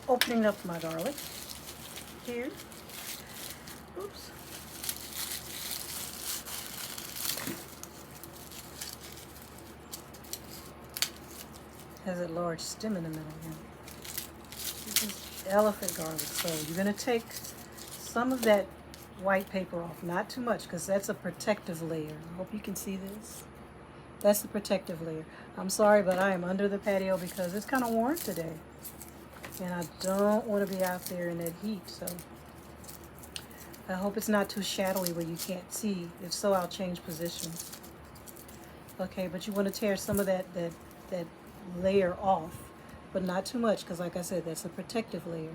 opening up my garlic here. Oops. Has a large stem in the middle here. This is elephant garlic. So you're going to take some of that white paper off. Not too much, because that's a protective layer. I hope you can see this. That's the protective layer. I'm sorry, but I am under the patio because it's kind of warm today. And I don't want to be out there in that heat. So I hope it's not too shadowy where you can't see. If so, I'll change position. Okay, but you want to tear some of that layer off, but not too much, because like I said, that's a protective layer.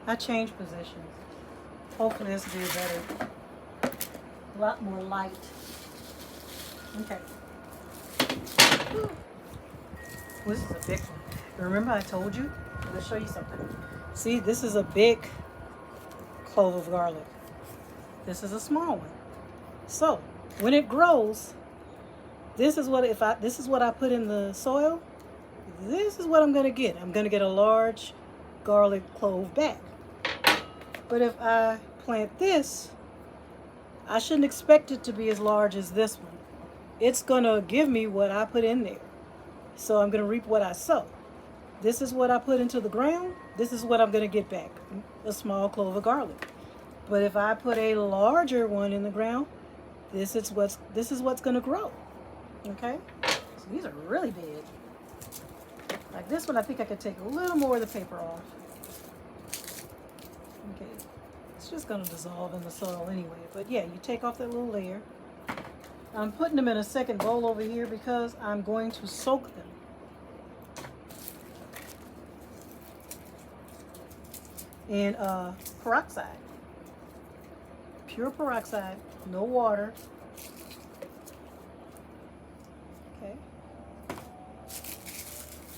I changed positions. Hopefully this will be better. A lot more light. Okay. Well, this is a big one. Remember I told you? Let's show you something. See, this is a big clove of garlic. This is a small one. So when it grows, this is what I put in the soil. This is what I'm gonna get. I'm gonna get a large garlic clove back. But if I plant this, I shouldn't expect it to be as large as this one. It's gonna give me what I put in there. So I'm gonna reap what I sow. This is what I put into the ground. This is what I'm gonna get back, a small clove of garlic. But if I put a larger one in the ground, this is what's gonna grow. Okay? So these are really big. Like this one, I think I could take a little more of the paper off. Okay. It's just gonna dissolve in the soil anyway. But yeah, you take off that little layer. I'm putting them in a second bowl over here because I'm going to soak them. In peroxide. Pure peroxide, no water. Okay.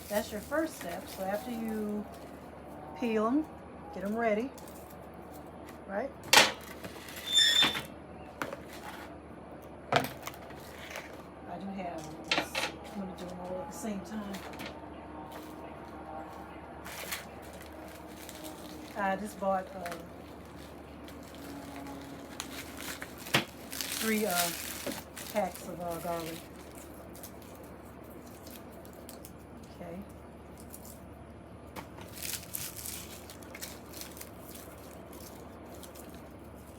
That's your first step. So after you peel them, get them ready, right? I do have them. I'm going to do them all at the same time. I just bought 3 packs of garlic. Okay.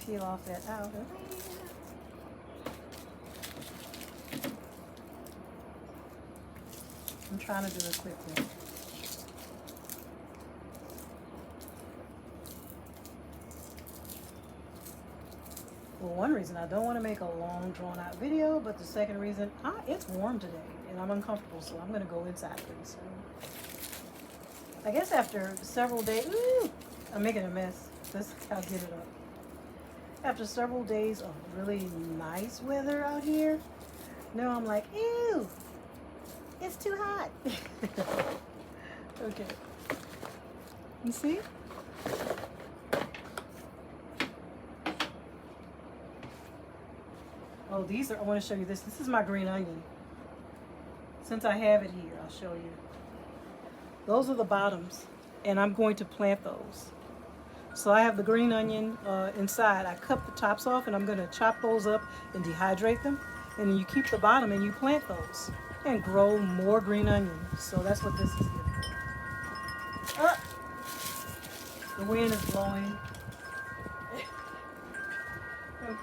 Peel off that out. I'm trying to do it quickly. Well, one reason I don't want to make a long, drawn-out video, but the second reason, it's warm today, and I'm uncomfortable, so I'm going to go inside pretty soon. I guess after several days, I'm making a mess. I'll get it up. After several days of really nice weather out here, now I'm like, ew, it's too hot. Okay. You see? Oh, I want to show you this. This is my green onion. Since I have it here, I'll show you. Those are the bottoms, and I'm going to plant those. So I have the green onion inside. I cut the tops off, and I'm going to chop those up and dehydrate them. And then you keep the bottom, and you plant those and grow more green onion. So that's what this is here. The wind is blowing. Okay.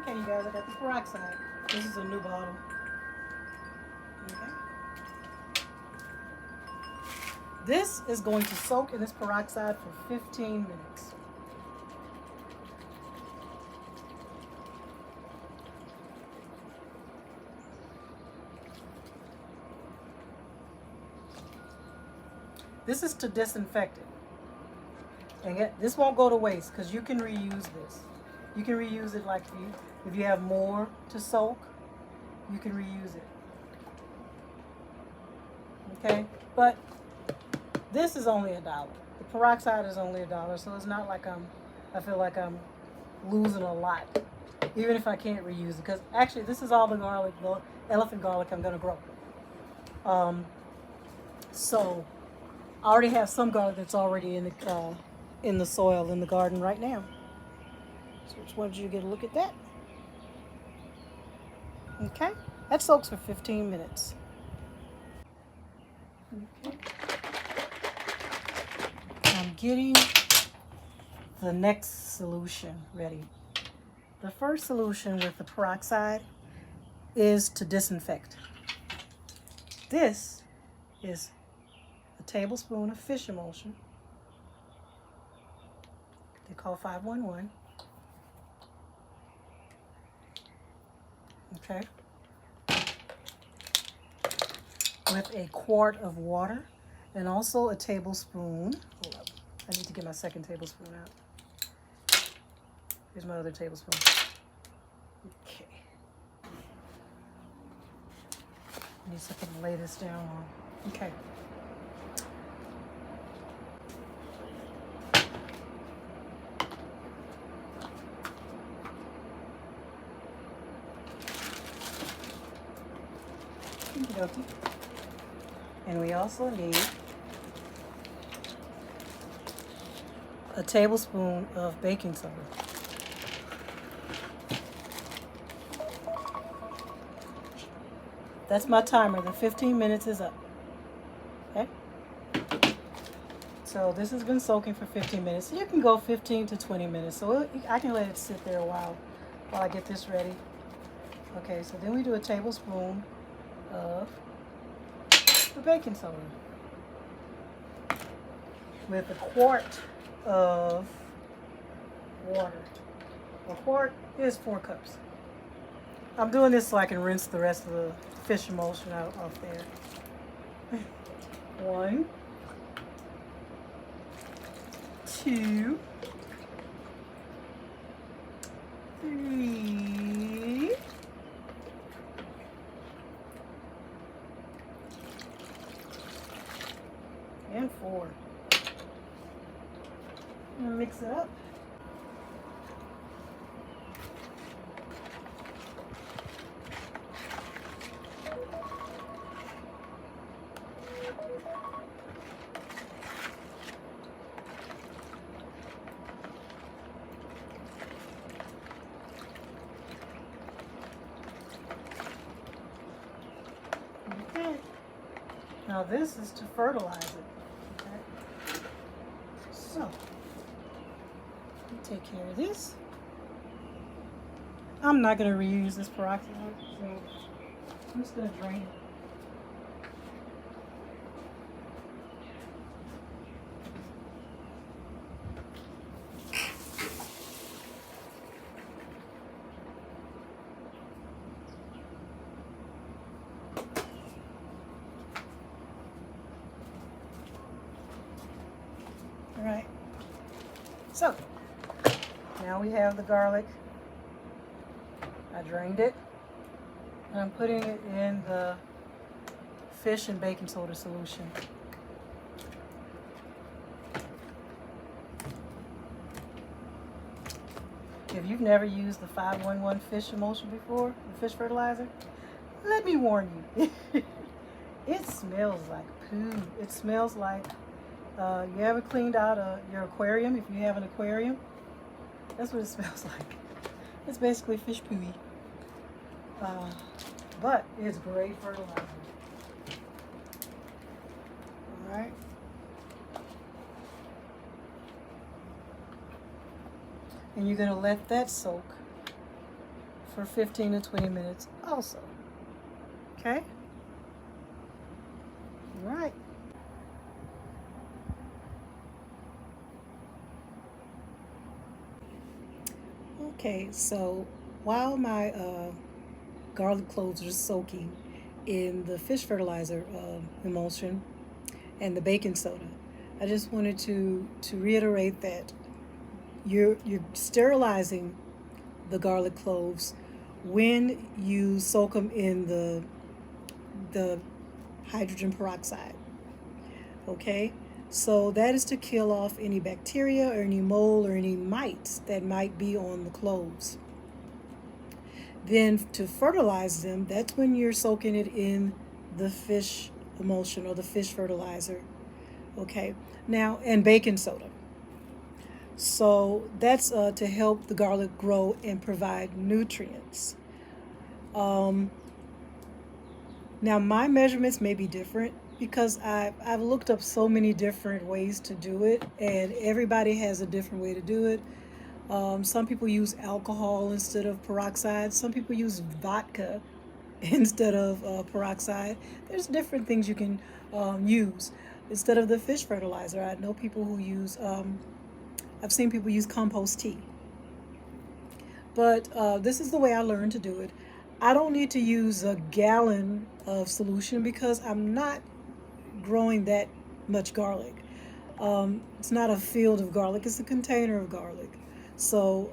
Okay, you guys, I got the peroxide. This is a new bottle. Okay. This is going to soak in this peroxide for 15 minutes. This is to disinfect it. And this won't go to waste because you can reuse this. You can reuse it like if you have more to soak, you can reuse it. Okay? But this is only $1. The peroxide is only $1, so it's not like I feel like I'm losing a lot. even if I can't reuse it. Because actually, this is all the garlic, the elephant garlic I'm going to grow. So I already have some garlic that's already in the soil in the garden right now. So just wanted you to get a look at that. Okay, that soaks for 15 minutes. Okay. I'm getting the next solution ready. The first solution with the peroxide is to disinfect. This is a tablespoon of fish emulsion. They call 511. Okay. With a quart of water and also a tablespoon. Hold up. I need to get my second tablespoon out. Here's my other tablespoon. Okay. I need something to lay this down on. Okay. Okey-dokey. And we also need a tablespoon of baking soda. That's my timer. The 15 minutes is up. Okay? So this has been soaking for 15 minutes. You can go 15 to 20 minutes. So I can let it sit there a while I get this ready. Okay, so then we do a tablespoon of the baking soda with a quart of water. A quart is 4 cups. I'm doing this so I can rinse the rest of the fish emulsion out off there. 1, 2, 3, and 4. I'm gonna mix it up. Okay. Now this is to fertilize it. Okay. So take care of this. I'm not going to reuse this peroxide, so I'm just going to drain it. All right. So now we have the garlic. I drained it. And I'm putting it in the fish and baking soda solution. If you've never used the 511 fish emulsion before, the fish fertilizer, let me warn you. It smells like poo. It smells like, you ever cleaned out your aquarium? If you have an aquarium, that's what it smells like. It's basically fish pooey. But it's great fertilizer. Alright. And you're going to let that soak for 15 to 20 minutes also. Okay? Alright. Okay, so while my garlic cloves are soaking in the fish fertilizer emulsion and the baking soda, I just wanted to reiterate that you're sterilizing the garlic cloves when you soak them in the hydrogen peroxide. Okay, so that is to kill off any bacteria or any mold or any mites that might be on the cloves. Then to fertilize them, that's when you're soaking it in the fish emulsion or the fish fertilizer. Okay. Now, and baking soda. So that's to help the garlic grow and provide nutrients. Um, Now, my measurements may be different because I've looked up so many different ways to do it, and everybody has a different way to do it. Some people use alcohol instead of peroxide. Some people use vodka instead of peroxide. There's different things you can use instead of the fish fertilizer. I know people who use, I've seen people use compost tea. But this is the way I learned to do it. I don't need to use a gallon of solution because I'm not growing that much garlic. It's not a field of garlic, it's a container of garlic. So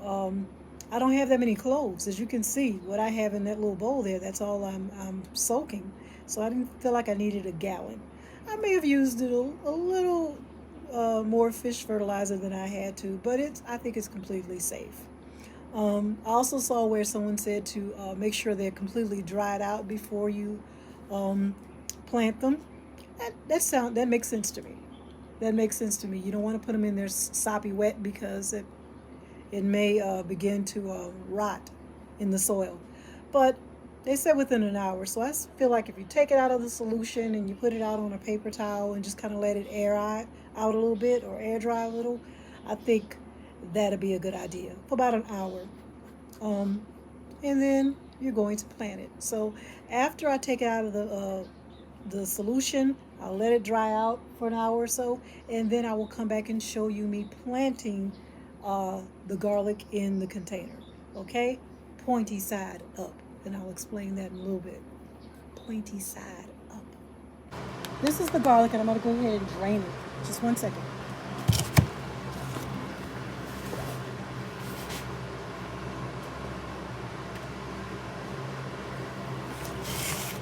I don't have that many cloves. As you can see, what I have in that little bowl there, that's all I'm soaking. So I didn't feel like I needed a gallon. I may have used it a little more fish fertilizer than I had to, but I think it's completely safe. I also saw where someone said to make sure they're completely dried out before you plant them. That makes sense to me. That makes sense to me. You don't want to put them in there soppy wet because it may begin to rot in the soil. But they said within an hour. So I feel like if you take it out of the solution and you put it out on a paper towel and just kind of let it air out a little bit or air dry a little, I think that'd be a good idea for about an hour. And then you're going to plant it. So after I take it out of the solution, I'll let it dry out for an hour or so, and then I will come back and show you me planting the garlic in the container. Okay, pointy side up, and I'll explain that in a little bit. Pointy side up. This is the garlic, and I'm going to go ahead and drain it. Just 1 second.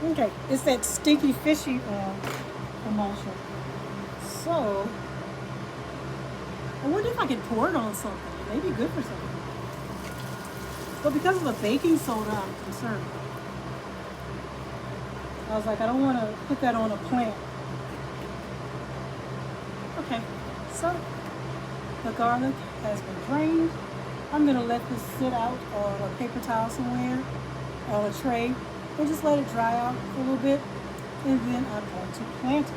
Okay, it's that stinky fishy emulsion. So, I wonder if I could pour it on something. It may be good for something. But because of the baking soda, I'm concerned. I was like, I don't want to put that on a plant. Okay, so the garlic has been drained. I'm going to let this sit out on a paper towel somewhere, on a tray, and just let it dry out for a little bit, and then I'm going to plant it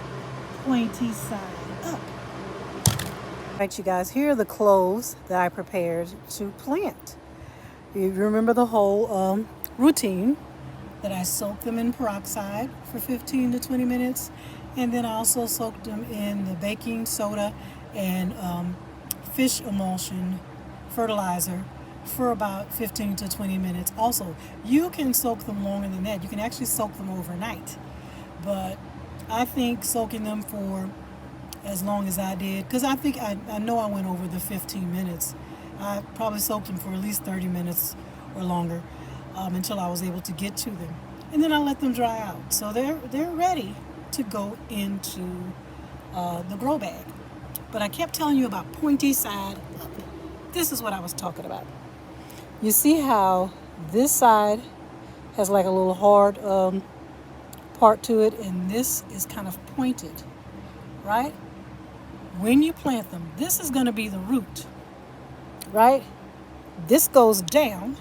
pointy side up. All right, you guys, here are the cloves that I prepared to plant. You remember the whole routine that I soaked them in peroxide for 15 to 20 minutes, and then I also soaked them in the baking soda and fish emulsion fertilizer for about 15 to 20 minutes. Also, you can soak them longer than that. You can actually soak them overnight. But I think soaking them for as long as I did, because I know I went over the 15 minutes. I probably soaked them for at least 30 minutes or longer until I was able to get to them. And then I let them dry out. So they're ready to go into the grow bag. But I kept telling you about pointy side up. This is what I was talking about. You see how this side has like a little hard part to it, and this is kind of pointed, right? When you plant them, this is going to be the root, right? This goes down,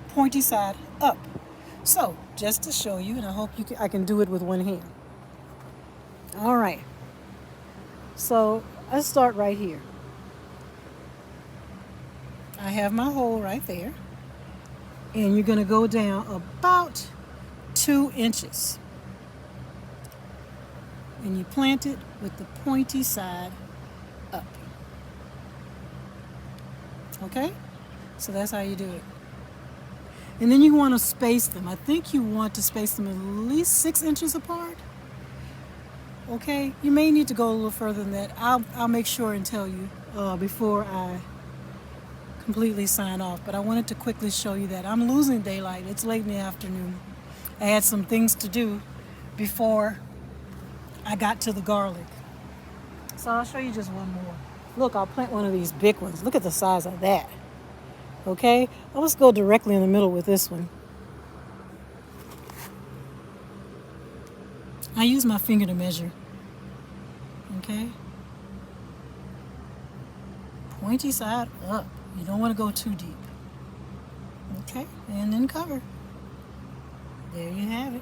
pointy side up. So just to show you, and I hope I can do it with one hand. All right. So let's start right here. I have my hole right there, and you're going to go down about 2 inches, and you plant it with the pointy side up. Okay, so that's how you do it. And then you want to space them. I think you want to space them at least 6 inches apart. Okay, you may need to go a little further than that. I'll make sure and tell you before I completely sign off, but I wanted to quickly show you that I'm losing daylight. It's late in the afternoon. I had some things to do before I got to the garlic. So I'll show you just one more. Look, I'll plant one of these big ones. Look at the size of that. Okay, let's go directly in the middle with this one. I use my finger to measure. Okay. Pointy side up. You don't want to go too deep. Okay, and then cover. There you have it.